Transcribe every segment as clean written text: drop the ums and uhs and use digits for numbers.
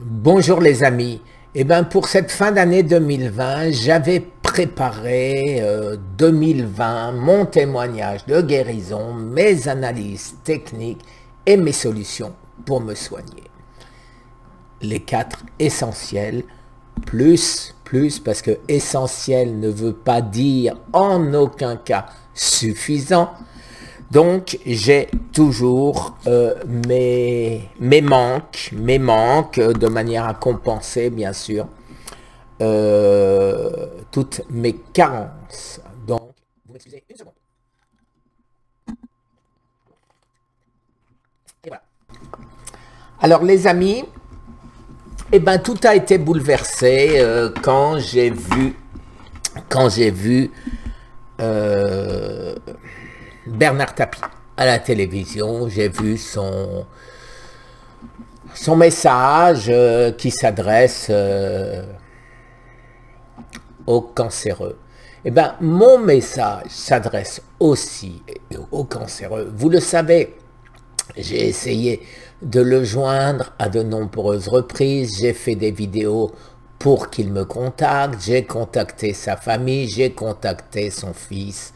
Bonjour les amis. Eh bien pour cette fin d'année 2020, j'avais préparé 2020, mon témoignage de guérison, mes analyses techniques et mes solutions pour me soigner. Les 4 essentiels, plus, parce que essentiel ne veut pas dire en aucun cas suffisant. Donc, j'ai toujours mes manques de manière à compenser, bien sûr, toutes mes carences. Donc, vous m'excusez une seconde. Et voilà. Alors, les amis, eh ben, tout a été bouleversé quand j'ai vu Bernard Tapie à la télévision. J'ai vu son message qui s'adresse aux cancéreux. Eh bien, mon message s'adresse aussi aux cancéreux. Vous le savez, j'ai essayé de le joindre à de nombreuses reprises. J'ai fait des vidéos pour qu'il me contacte. J'ai contacté sa famille, j'ai contacté son fils.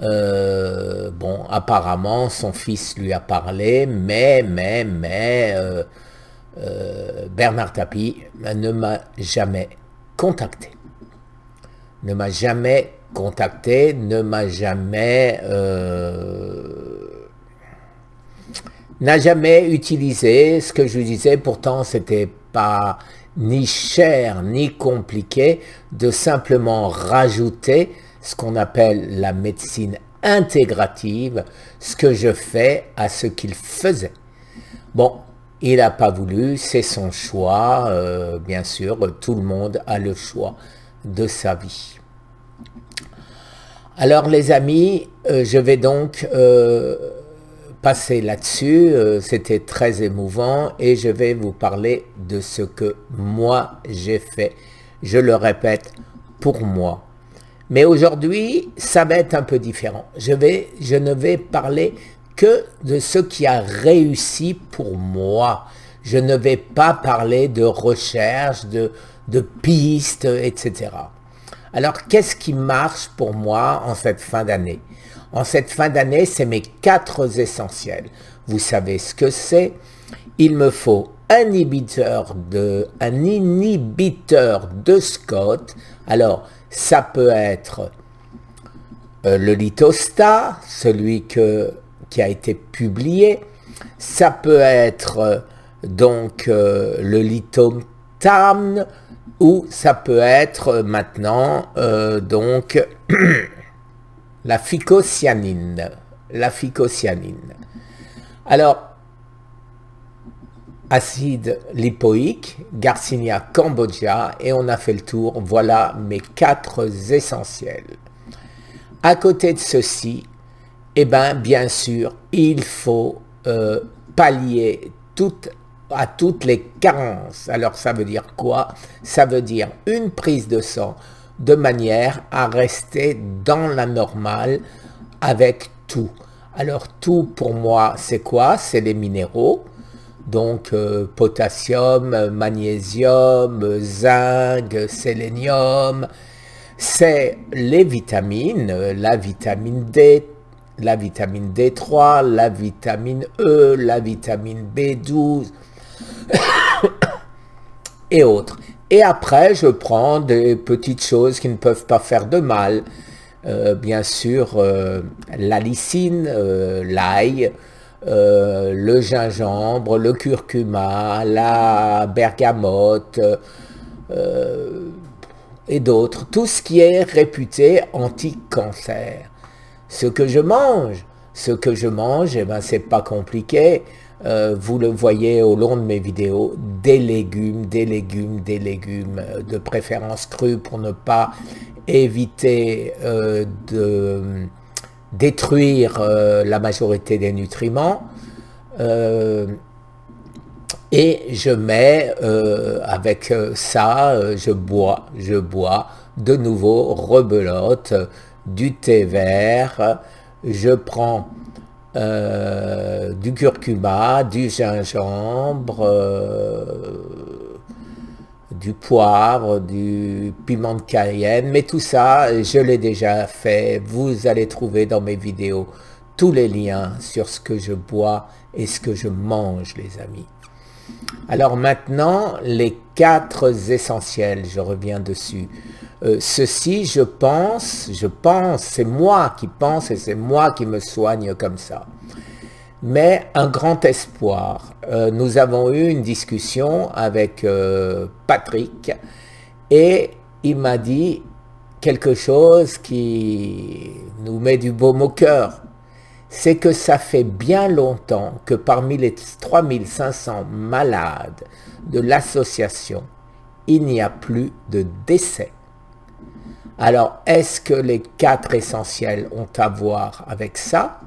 Bon, apparemment, son fils lui a parlé, mais Bernard Tapie ne m'a jamais contacté. Ne m'a jamais n'a jamais utilisé ce que je lui disais. Pourtant, c'était pas ni cher ni compliqué de simplement rajouter ce qu'on appelle la médecine intégrative, ce que je fais à ce qu'il faisait. Bon, il n'a pas voulu, c'est son choix, bien sûr, tout le monde a le choix de sa vie. Alors les amis, je vais donc passer là-dessus, c'était très émouvant et je vais vous parler de ce que moi j'ai fait, je le répète, pour moi. Mais aujourd'hui, ça va être un peu différent. Je ne vais parler que de ce qui a réussi pour moi. Je ne vais pas parler de recherche, de pistes, etc. Alors, qu'est-ce qui marche pour moi en cette fin d'année? En cette fin d'année, c'est mes 4 essentiels. Vous savez ce que c'est? Il me faut un inhibiteur de Scott. Alors, ça peut être le Litostat, celui qui a été publié. Ça peut être donc le Litomtam, ou ça peut être maintenant donc la phycocyanine. Alors, acide lipoïque, Garcinia cambogia, et on a fait le tour. Voilà mes 4 essentiels. À côté de ceci, eh bien sûr, il faut pallier à toutes les carences. Alors ça veut dire quoi? Ça veut dire une prise de sang de manière à rester dans la normale avec tout. Alors tout pour moi, c'est quoi? C'est les minéraux. Donc potassium, magnésium, zinc, sélénium, c'est les vitamines, la vitamine D, la vitamine D3, la vitamine E, la vitamine B12 et autres. Et après, je prends des petites choses qui ne peuvent pas faire de mal. Bien sûr, la lysine, l'ail, le gingembre, le curcuma, la bergamote et d'autres. Tout ce qui est réputé anti-cancer. Ce que je mange, eh ben, c'est pas compliqué. Vous le voyez au long de mes vidéos, des légumes, de préférence crus pour ne pas éviter de détruire la majorité des nutriments. Et je mets avec ça, je bois de nouveau, rebelote, du thé vert, je prends du curcuma, du gingembre, du poivre, du piment de Cayenne, mais tout ça, je l'ai déjà fait. Vous allez trouver dans mes vidéos tous les liens sur ce que je bois et ce que je mange, les amis. Alors maintenant, les 4 essentiels, je reviens dessus. Ceci, je pense, c'est moi qui pense et c'est moi qui me soigne comme ça. Mais un grand espoir. Nous avons eu une discussion avec Patrick et il m'a dit quelque chose qui nous met du baume au cœur. C'est que ça fait bien longtemps que parmi les 3500 malades de l'association, il n'y a plus de décès. Alors, est-ce que les 4 essentiels ont à voir avec ça?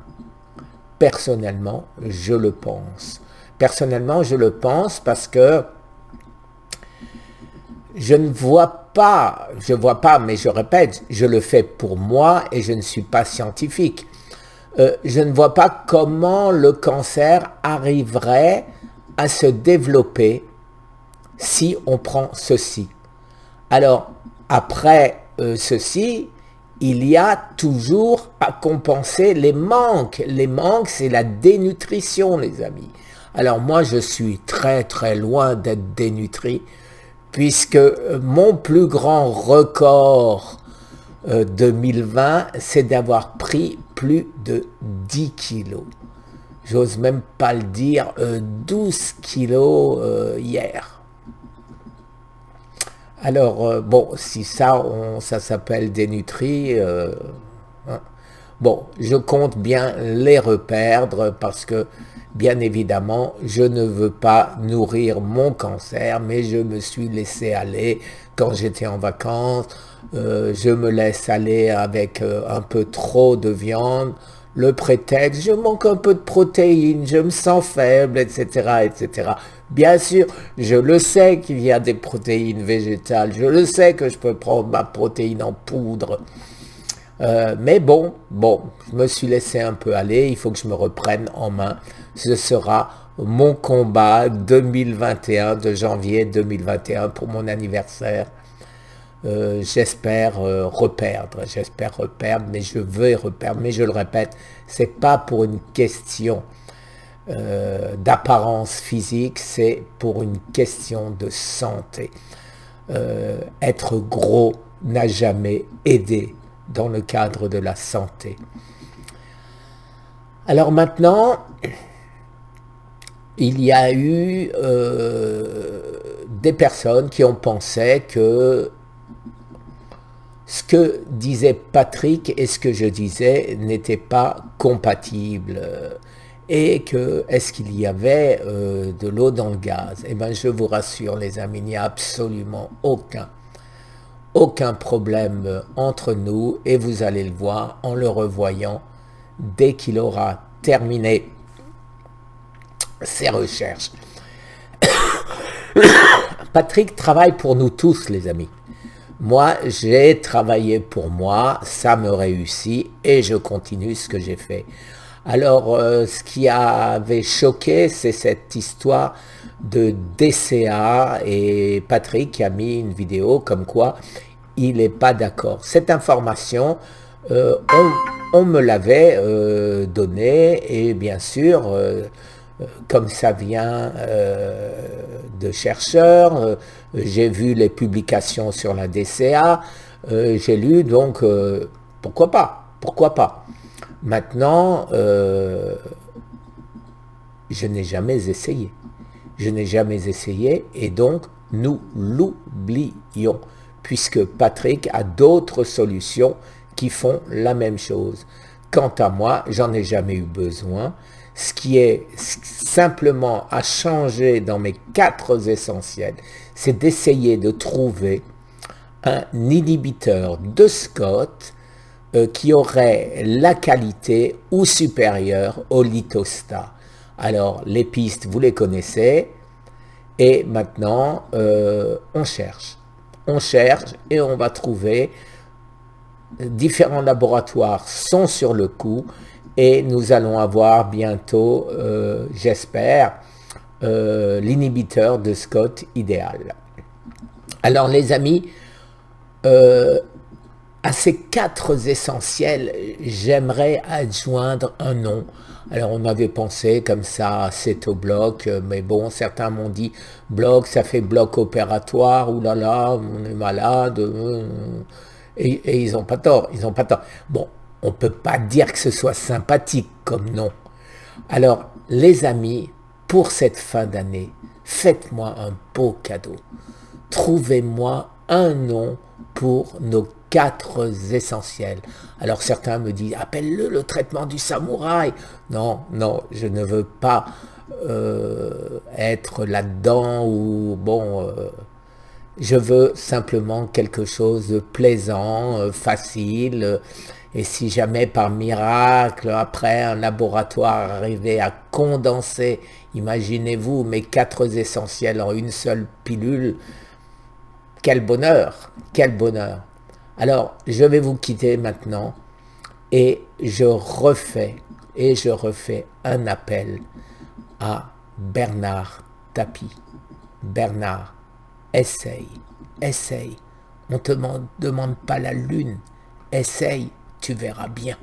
Personnellement, je le pense. Personnellement, je le pense parce que je ne vois pas, mais je répète, je le fais pour moi et je ne suis pas scientifique. Je ne vois pas comment le cancer arriverait à se développer si on prend ceci. Alors, après ceci, il y a toujours à compenser les manques. Les manques, c'est la dénutrition, les amis. Alors moi, je suis très très loin d'être dénutri, puisque mon plus grand record 2020, c'est d'avoir pris plus de 10 kilos. J'ose même pas le dire, 12 kilos hier. Alors, bon, si ça, ça s'appelle dénutri, hein. Bon, je compte bien les reperdre parce que, bien évidemment, je ne veux pas nourrir mon cancer, mais je me suis laissé aller quand j'étais en vacances. Je me laisse aller avec un peu trop de viande. Le prétexte, je manque un peu de protéines, je me sens faible, etc., etc. Bien sûr, je le sais qu'il y a des protéines végétales, je le sais que je peux prendre ma protéine en poudre. Mais bon, je me suis laissé un peu aller, il faut que je me reprenne en main. Ce sera mon combat 2021, de janvier 2021 pour mon anniversaire. J'espère reperdre, mais je veux reperdre, mais je le répète, c'est pas pour une question d'apparence physique, c'est pour une question de santé. Être gros n'a jamais aidé dans le cadre de la santé. Alors maintenant, il y a eu des personnes qui ont pensé que ce que disait Patrick et ce que je disais n'était pas compatible. Et que, est-ce qu'il y avait de l'eau dans le gaz? Eh bien, je vous rassure, les amis, il n'y a absolument aucun problème entre nous, et vous allez le voir en le revoyant dès qu'il aura terminé ses recherches. Patrick travaille pour nous tous, les amis. Moi, j'ai travaillé pour moi, ça me réussit et je continue ce que j'ai fait. Alors, ce qui avait choqué, c'est cette histoire de DCA et Patrick a mis une vidéo comme quoi il n'est pas d'accord. Cette information, on me l'avait donnée et bien sûr, comme ça vient de chercheurs, j'ai vu les publications sur la DCA, j'ai lu, donc pourquoi pas. Maintenant, je n'ai jamais essayé. Et donc nous l'oublions, puisque Patrick a d'autres solutions qui font la même chose. Quant à moi, j'en ai jamais eu besoin. Ce qui est simplement à changer dans mes 4 essentiels, c'est d'essayer de trouver un inhibiteur de Scott qui aurait la qualité ou supérieure au Litostat. Alors, les pistes, vous les connaissez, et maintenant, on cherche. Et on va trouver. Différents laboratoires sont sur le coup, et nous allons avoir bientôt, j'espère, l'inhibiteur de Scott idéal. Alors les amis, euh, à ces 4 essentiels, j'aimerais adjoindre un nom. Alors on avait pensé comme ça, c'est au bloc, mais bon, certains m'ont dit bloc, ça fait bloc opératoire, oulala, on est malade, et ils n'ont pas tort, ils n'ont pas tort. Bon, on ne peut pas dire que ce soit sympathique comme nom. Alors les amis, pour cette fin d'année, faites-moi un beau cadeau. Trouvez-moi un nom pour nos 4 essentiels. Alors certains me disent, appelle-le le traitement du samouraï. Non, non, je ne veux pas être là-dedans ou bon, je veux simplement quelque chose de plaisant, facile. Et si jamais par miracle, après un laboratoire arrivait à condenser, imaginez-vous mes 4 essentiels en une seule pilule, quel bonheur, quel bonheur. Alors, je vais vous quitter maintenant et je refais un appel à Bernard Tapie. Bernard, essaye, essaye. On ne te demande pas la lune. Essaye, tu verras bien.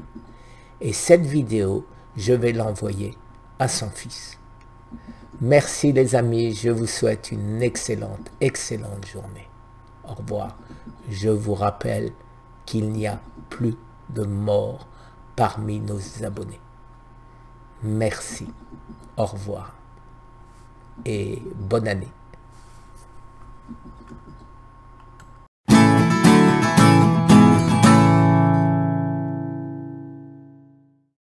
Et cette vidéo, je vais l'envoyer à son fils. Merci les amis, je vous souhaite une excellente, excellente journée. Au revoir. Je vous rappelle qu'il n'y a plus de morts parmi nos abonnés. Merci. Au revoir. Et bonne année.